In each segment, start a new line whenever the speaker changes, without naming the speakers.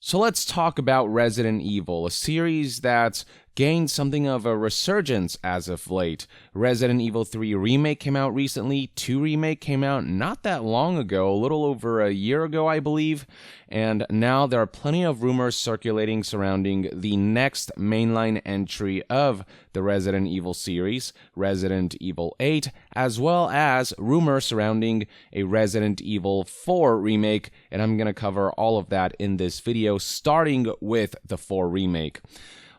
So let's talk about Resident Evil, a series that's gained something of a resurgence as of late. Resident Evil 3 Remake came out recently, 2 Remake came out not that long ago, a little over a year ago I believe, and now there are plenty of rumors circulating surrounding the next mainline entry of the Resident Evil series, Resident Evil 8, as well as rumors surrounding a Resident Evil 4 Remake, and I'm going to cover all of that in this video, starting with the 4 Remake.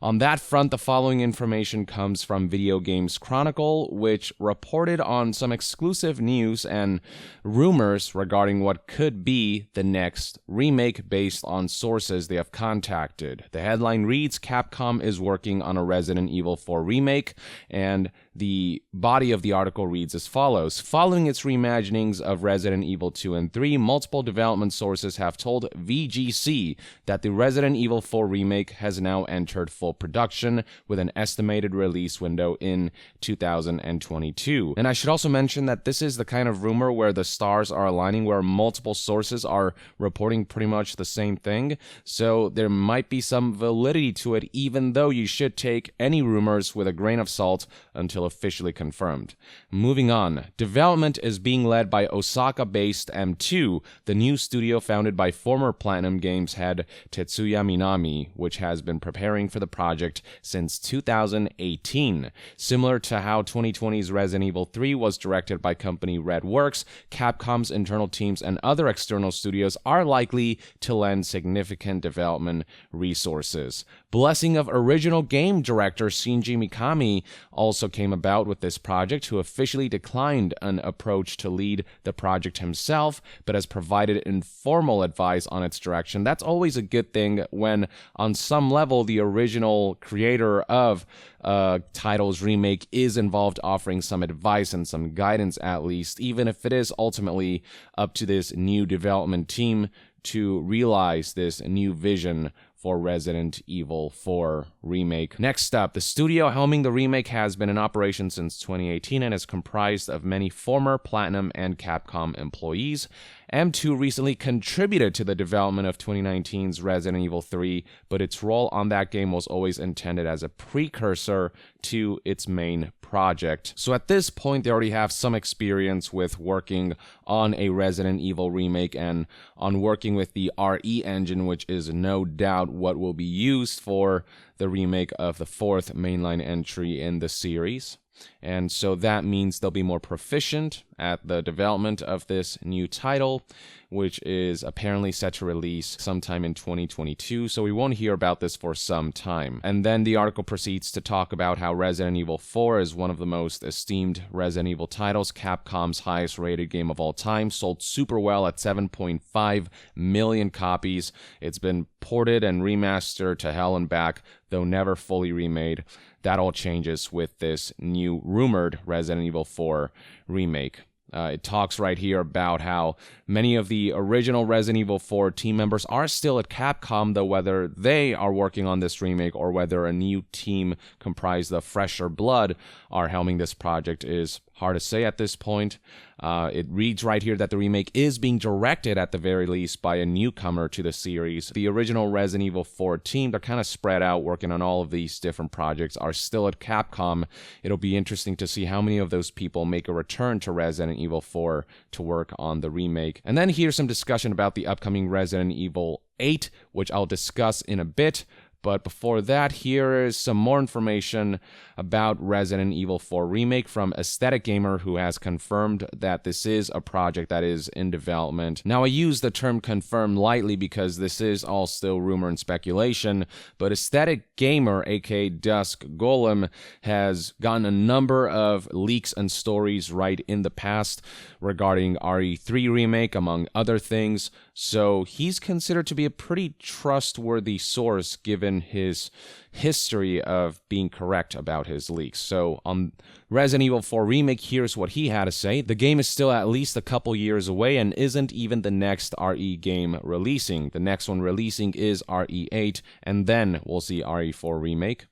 On that front, the following information comes from Video Games Chronicle, which reported on some exclusive news and rumors regarding what could be the next remake based on sources they have contacted. The headline reads, Capcom is working on a Resident Evil 4 remake, and the body of the article reads as follows. Following its reimaginings of Resident Evil 2 and 3, multiple development sources have told VGC that the Resident Evil 4 remake has now entered full production with an estimated release window in 2022. And I should also mention that this is the kind of rumor where the stars are aligning, where multiple sources are reporting pretty much the same thing. So there might be some validity to it, even though you should take any rumors with a grain of salt until officially confirmed. Moving on, development is being led by Osaka-based M2, the new studio founded by former Platinum Games head Tetsuya Minami, which has been preparing for the project since 2018. Similar to how 2020's Resident Evil 3 was directed by company RedWorks, Capcom's internal teams and other external studios are likely to lend significant development resources. Blessing of original game director Shinji Mikami also came about with this project, who officially declined an approach to lead the project himself, but has provided informal advice on its direction. That's always a good thing when, on some level, the original creator of title's remake is involved, offering some advice and some guidance at least, even if it is ultimately up to this new development team to realize this new vision for Resident Evil 4 Remake. Next up, the studio helming the remake has been in operation since 2018 and is comprised of many former Platinum and Capcom employees. M2 recently contributed to the development of 2019's Resident Evil 3, but its role on that game was always intended as a precursor to its main project. So at this point, they already have some experience with working on a Resident Evil remake and on working with the RE engine, which is no doubt what will be used for the remake of the 4th mainline entry in the series. And so that means they'll be more proficient at the development of this new title, which is apparently set to release sometime in 2022, so we won't hear about this for some time. And then the article proceeds to talk about how Resident Evil 4 is one of the most esteemed Resident Evil titles, Capcom's highest rated game of all time, sold super well at 7.5 million copies. It's been ported and remastered to hell and back, though never fully remade. That all changes with this new rumored Resident Evil 4 remake. It talks right here about how many of the original Resident Evil 4 team members are still at Capcom, though whether they are working on this remake or whether a new team comprised of fresher blood are helming this project is hard to say at this point. It reads right here that the remake is being directed at the very least by a newcomer to the series. The original Resident Evil 4 team, they're kind of spread out working on all of these different projects, are still at Capcom. It'll be interesting to see how many of those people make a return to Resident Evil 4 to work on the remake. And then here's some discussion about the upcoming Resident Evil 8, which I'll discuss in a bit. But before that, here is some more information about Resident Evil 4 Remake from Aesthetic Gamer, who has confirmed that this is a project that is in development. Now, I use the term confirmed lightly because this is all still rumor and speculation, but Aesthetic Gamer, aka Dusk Golem, has gotten a number of leaks and stories right in the past regarding RE3 Remake, among other things, so he's considered to be a pretty trustworthy source given his history of being correct about his leaks. So on Resident Evil 4 Remake, here's what he had to say. The game is still at least a couple years away and isn't even the next RE game releasing. The next one releasing is RE8, and then we'll see RE4 Remake.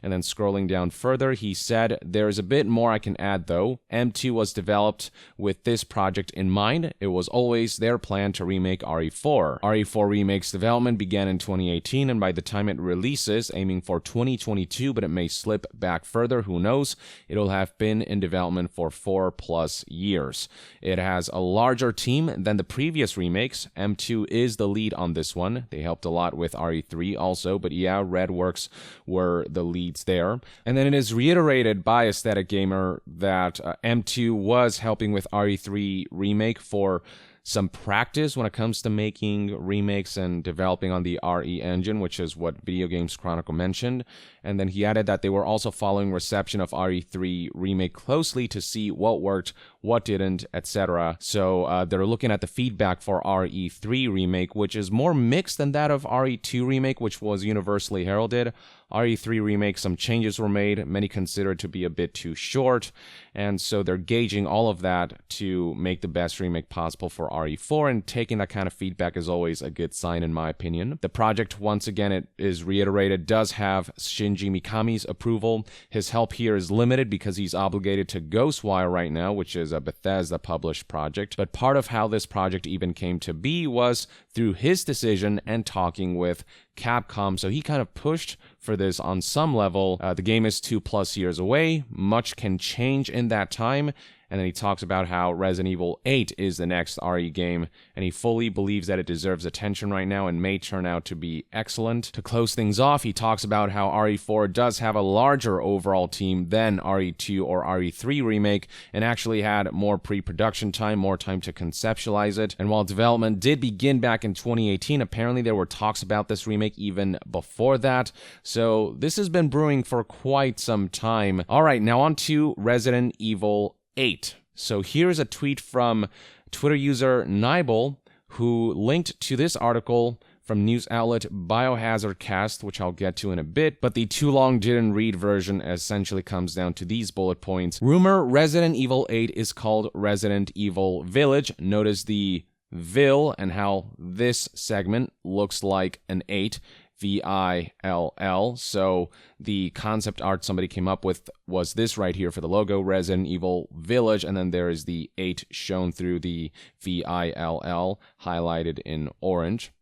And then scrolling down further, he said, there's a bit more I can add though. M2 was developed with this project in mind. It was always their plan to remake RE4. RE4 Remake's development began in 2018, and by the time it releases, aiming for 2022, but it may slip back further, who knows, it'll have been in development for 4+ years. It has a larger team than the previous remakes. M2 is the lead on this one. They helped a lot with RE3 also, but yeah, Redworks were the leads there. And then it is reiterated by Aesthetic Gamer that M2 was helping with RE3 Remake for some practice when it comes to making remakes and developing on the RE engine, which is what Video Games Chronicle mentioned. And then he added that they were also following reception of RE3 Remake closely to see what worked, what didn't, etc. So they're looking at the feedback for RE3 Remake, which is more mixed than that of RE2 Remake, which was universally heralded. RE3 Remake, some changes were made, many consider it to be a bit too short, and so they're gauging all of that to make the best remake possible for RE4, and taking that kind of feedback is always a good sign in my opinion. The project, once again, it is reiterated, does have Shinji Mikami's approval. His help here is limited because he's obligated to Ghostwire right now, which is a Bethesda-published project, but part of how this project even came to be was through his decision and talking with Capcom, so he kind of pushed for this on some level. The game is 2+ years away. Much can change in that time. And then he talks about how Resident Evil 8 is the next RE game, and he fully believes that it deserves attention right now and may turn out to be excellent. To close things off, he talks about how RE4 does have a larger overall team than RE2 or RE3 Remake, and actually had more pre-production time, more time to conceptualize it. And while development did begin back in 2018, apparently there were talks about this remake even before that. So this has been brewing for quite some time. Alright, now on to Resident Evil 8. So here's a tweet from Twitter user Nibel, who linked to this article from news outlet Biohazard Cast, which I'll get to in a bit, but the too long didn't read version essentially comes down to these bullet points. Rumor Resident Evil 8 is called Resident Evil Village. Notice the Vil and how this segment looks like an 8. VILL. So the concept art somebody came up with was this right here for the logo, Resident Evil Village, and then there is the 8 shown through the VILL, highlighted in orange.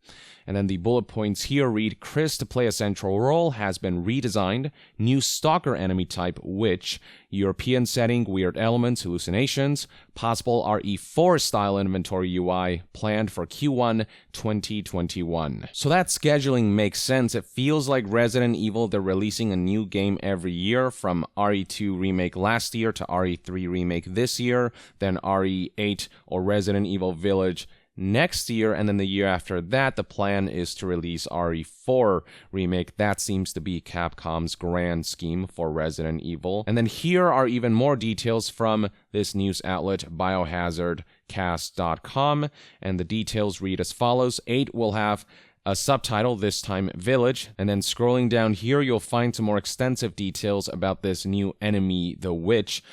And then the bullet points here read, Chris to play a central role has been redesigned, new stalker enemy type, witch, European setting, weird elements, hallucinations, possible RE4 style inventory UI, planned for Q1 2021. So that scheduling makes sense. It feels like Resident Evil, they're releasing a new game every year, from RE2 Remake last year to RE3 Remake this year, then RE8 or Resident Evil Village next year, and then the year after that, the plan is to release RE4 Remake. That seems to be Capcom's grand scheme for Resident Evil. And then here are even more details from this news outlet, biohazardcast.com, and the details read as follows. 8 will have a subtitle, this time Village, and then scrolling down here, you'll find some more extensive details about this new enemy, the Witch.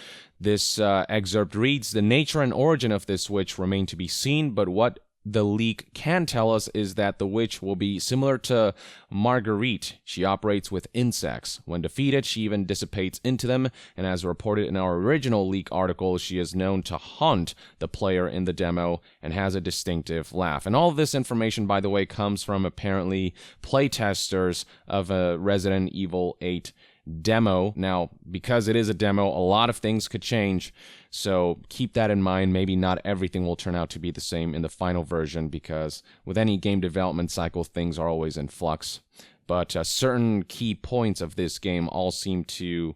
This excerpt reads, the nature and origin of this witch remain to be seen, but what the leak can tell us is that the witch will be similar to Marguerite. She operates with insects. When defeated, she even dissipates into them, and as reported in our original leak article, she is known to haunt the player in the demo and has a distinctive laugh. And all of this information, by the way, comes from apparently playtesters of a Resident Evil 8 demo. Now, because it is a demo, a lot of things could change, so keep that in mind. Maybe not everything will turn out to be the same in the final version, because with any game development cycle, things are always in flux. But certain key points of this game all seem to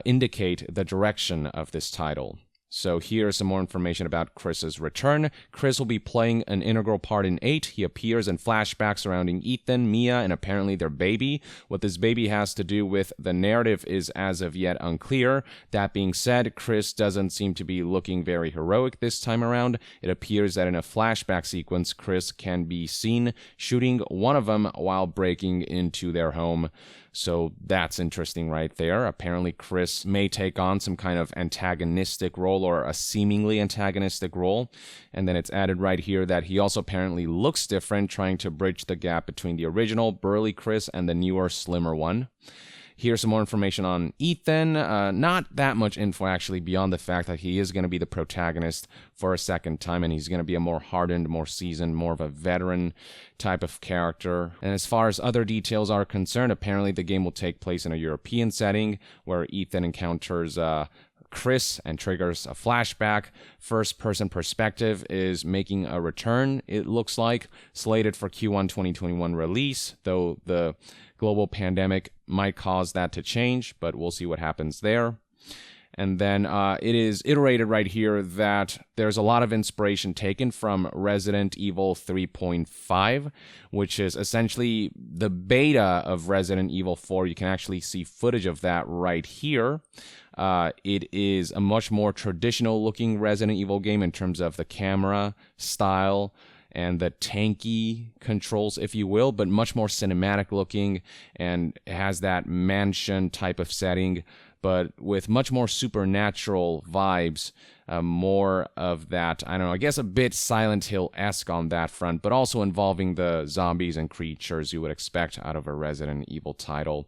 indicate the direction of this title. So here's some more information about Chris's return. Chris will be playing an integral part in 8. He appears in flashbacks surrounding Ethan, Mia, and apparently their baby. What this baby has to do with the narrative is as of yet unclear. That being said, Chris doesn't seem to be looking very heroic this time around. It appears that in a flashback sequence, Chris can be seen shooting one of them while breaking into their home. So that's interesting right there. Apparently Chris may take on some kind of antagonistic role, or a seemingly antagonistic role. And then it's added right here that he also apparently looks different, trying to bridge the gap between the original burly Chris and the newer, slimmer one. Here's some more information on Ethan. Not that much info, actually, beyond the fact that he is going to be the protagonist for a second time, and he's going to be a more hardened, more seasoned, more of a veteran type of character. And as far as other details are concerned, apparently the game will take place in a European setting where Ethan encounters Chris and triggers a flashback. First-person perspective is making a return, it looks like, slated for Q1 2021 release, though the global pandemic might cause that to change, but we'll see what happens there. And then it is iterated right here that there's a lot of inspiration taken from Resident Evil 3.5, which is essentially the beta of Resident Evil 4. You can actually see footage of that right here. It is a much more traditional looking Resident Evil game in terms of the camera style and the tanky controls, if you will, but much more cinematic looking, and it has that mansion type of setting, but with much more supernatural vibes, more of that, I don't know, I guess a bit Silent Hill-esque on that front, but also involving the zombies and creatures you would expect out of a Resident Evil title.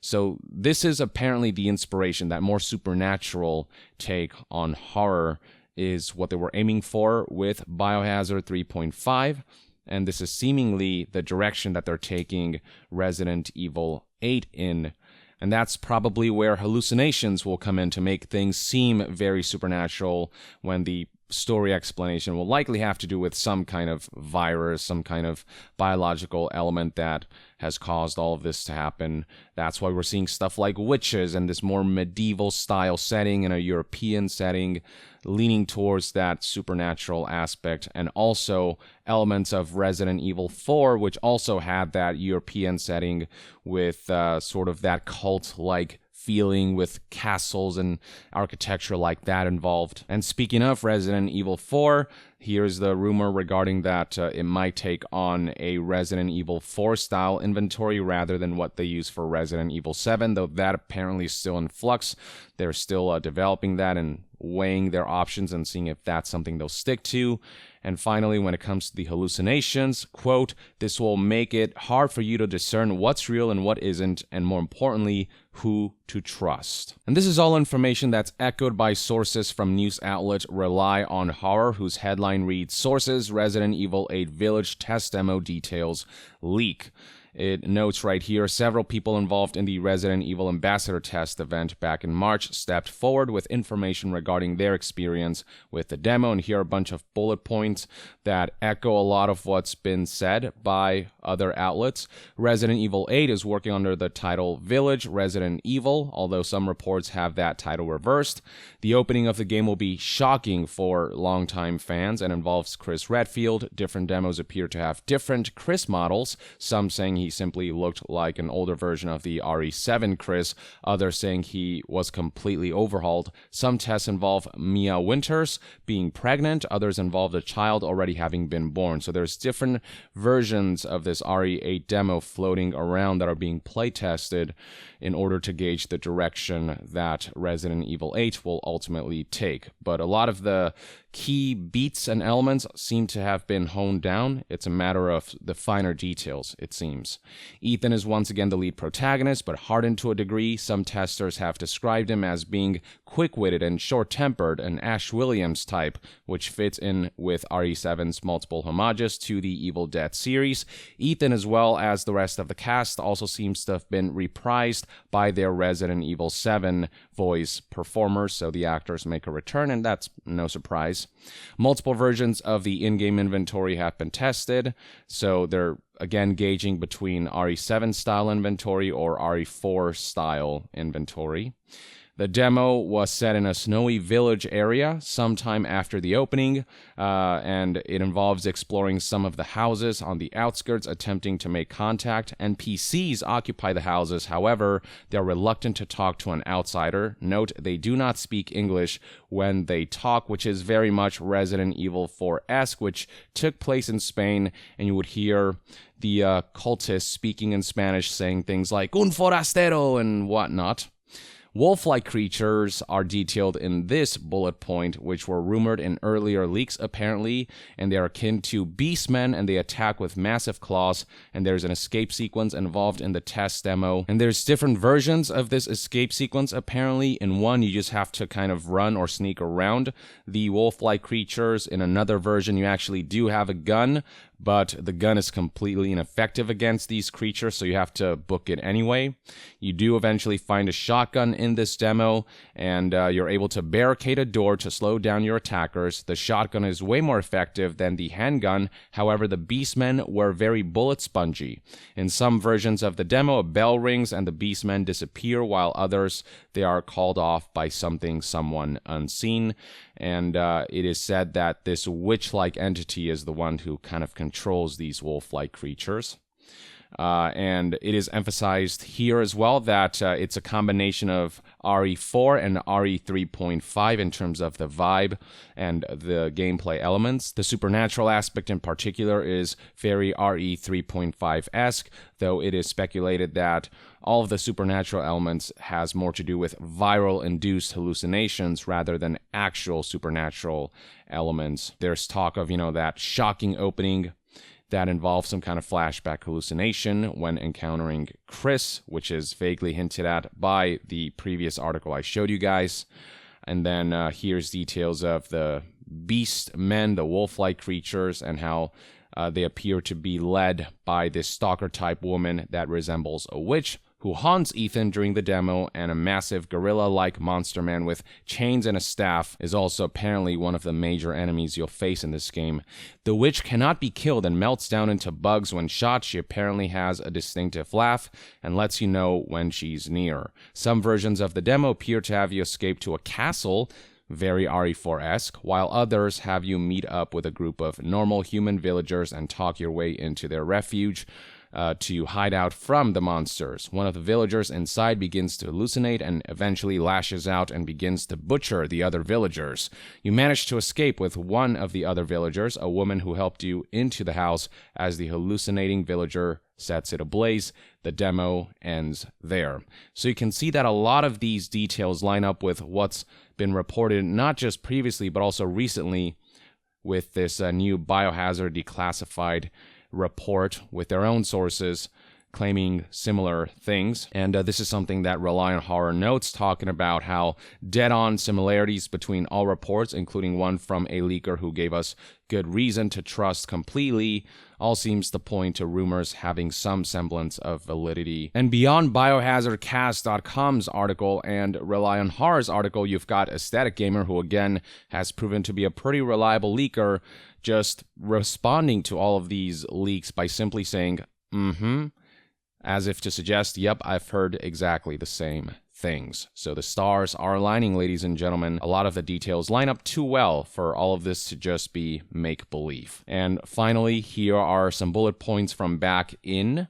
So this is apparently the inspiration, that more supernatural take on horror is what they were aiming for with Biohazard 3.5, and this is seemingly the direction that they're taking Resident Evil 8 in. And that's probably where hallucinations will come in to make things seem very supernatural, when the story explanation will likely have to do with some kind of virus, some kind of biological element that has caused all of this to happen. That's why we're seeing stuff like witches and this more medieval style setting in a European setting, leaning towards that supernatural aspect, and also elements of Resident Evil 4, which also had that European setting with sort of that cult-like feeling with castles and architecture like that involved. And speaking of Resident Evil 4, here's the rumor regarding that it might take on a Resident Evil 4 style inventory rather than what they use for Resident Evil 7, though that apparently is still in flux. They're still developing that and weighing their options and seeing if that's something they'll stick to. And finally, when it comes to the hallucinations, quote, "This will make it hard for you to discern what's real and what isn't, and more importantly, who to trust." And this is all information that's echoed by sources from news outlet Rely on Horror, whose headline reads, "Sources, Resident Evil 8 Village test demo details leak." It notes right here, several people involved in the Resident Evil Ambassador test event back in March stepped forward with information regarding their experience with the demo, and here are a bunch of bullet points that echo a lot of what's been said by other outlets. Resident Evil 8 is working under the title Village Resident Evil, although some reports have that title reversed. The opening of the game will be shocking for longtime fans and involves Chris Redfield. Different demos appear to have different Chris models, some saying he simply looked like an older version of the RE7 Chris, others saying he was completely overhauled. Some tests involve Mia Winters being pregnant, others involved a child already having been born. So there's different versions of this RE8 demo floating around that are being play tested in order to gauge the direction that Resident Evil 8 will ultimately take. But a lot of the key beats and elements seem to have been honed down. It's a matter of the finer details, it seems. Ethan is once again the lead protagonist, but hardened to a degree. Some testers have described him as being quick-witted and short-tempered, an Ash Williams type, which fits in with RE7's multiple homages to the Evil Dead series. Ethan, as well as the rest of the cast, also seems to have been reprised by their Resident Evil 7 voice performers, so the actors make a return, and that's no surprise. Multiple versions of the in-game inventory have been tested, so they're again gauging between RE7 style inventory or RE4 style inventory. The demo was set in a snowy village area sometime after the opening, and it involves exploring some of the houses on the outskirts, attempting to make contact. NPCs occupy the houses, however, they're reluctant to talk to an outsider. Note, they do not speak English when they talk, which is very much Resident Evil 4-esque, which took place in Spain, and you would hear the cultists speaking in Spanish saying things like "un forastero" and whatnot. Wolf-like creatures are detailed in this bullet point, which were rumored in earlier leaks apparently, and they are akin to beastmen, and they attack with massive claws, and there's an escape sequence involved in the test demo. And there's different versions of this escape sequence apparently. In one, you just have to kind of run or sneak around the wolf-like creatures. In another version, you actually do have a gun, but the gun is completely ineffective against these creatures, so you have to book it anyway. You do eventually find a shotgun in this demo, and you're able to barricade a door to slow down your attackers. The shotgun is way more effective than the handgun, however, the beastmen were very bullet spongy. In some versions of the demo, a bell rings and the beastmen disappear, while others, they are called off by someone unseen. And it is said that this witch-like entity is the one who kind of controls these wolf-like creatures. And it is emphasized here as well that it's a combination of RE4 and RE3.5 in terms of the vibe and the gameplay elements. The supernatural aspect in particular is very RE3.5-esque, though it is speculated that all of the supernatural elements has more to do with viral-induced hallucinations rather than actual supernatural elements. There's talk of, that shocking opening that involves some kind of flashback hallucination when encountering Chris, which is vaguely hinted at by the previous article I showed you guys. And then here's details of the beast men, the wolf-like creatures, and how they appear to be led by this stalker-type woman that resembles a witch, who haunts Ethan during the demo, and a massive gorilla-like monster man with chains and a staff is also apparently one of the major enemies you'll face in this game. The witch cannot be killed and melts down into bugs when shot. She apparently has a distinctive laugh and lets you know when she's near. Some versions of the demo appear to have you escape to a castle, very RE4-esque, while others have you meet up with a group of normal human villagers and talk your way into their refuge to hide out from the monsters. One of the villagers inside begins to hallucinate and eventually lashes out and begins to butcher the other villagers. You manage to escape with one of the other villagers, a woman who helped you into the house as the hallucinating villager sets it ablaze. The demo ends there. So you can see that a lot of these details line up with what's been reported not just previously but also recently with this new Biohazard declassified report with their own sources claiming similar things. And this is something that Rely on Horror notes, talking about how dead-on similarities between all reports, including one from a leaker who gave us good reason to trust completely, all seems to point to rumors having some semblance of validity. And beyond BiohazardCast.com's article and Rely on Horror's article, you've got Aesthetic Gamer, who again has proven to be a pretty reliable leaker, just responding to all of these leaks by simply saying, as if to suggest, yep, I've heard exactly the same things. So the stars are aligning, ladies and gentlemen. A lot of the details line up too well for all of this to just be make-believe. And finally, here are some bullet points from back in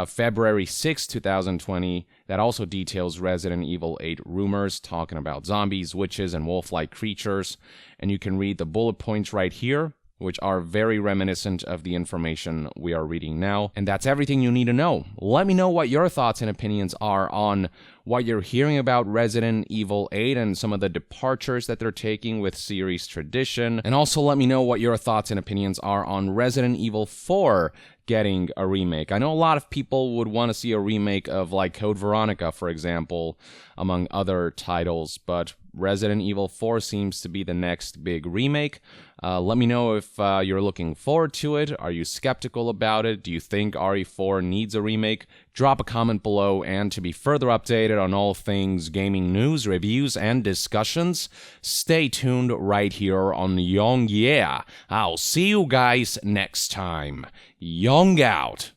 February 6, 2020, that also details Resident Evil 8 rumors, talking about zombies, witches, and wolf-like creatures. And you can read the bullet points right here, which are very reminiscent of the information we are reading now. And that's everything you need to know. Let me know what your thoughts and opinions are on what you're hearing about Resident Evil 8 and some of the departures that they're taking with series tradition. And also let me know what your thoughts and opinions are on Resident Evil 4 getting a remake. I know a lot of people would want to see a remake of like Code Veronica, for example, among other titles, but Resident Evil 4 seems to be the next big remake. Let me know if you're looking forward to it. Are you skeptical about it? Do you think RE4 needs a remake? Drop a comment below, and to be further updated on all things gaming news, reviews, and discussions, stay tuned right here on Young Yeah. I'll see you guys next time. Young out.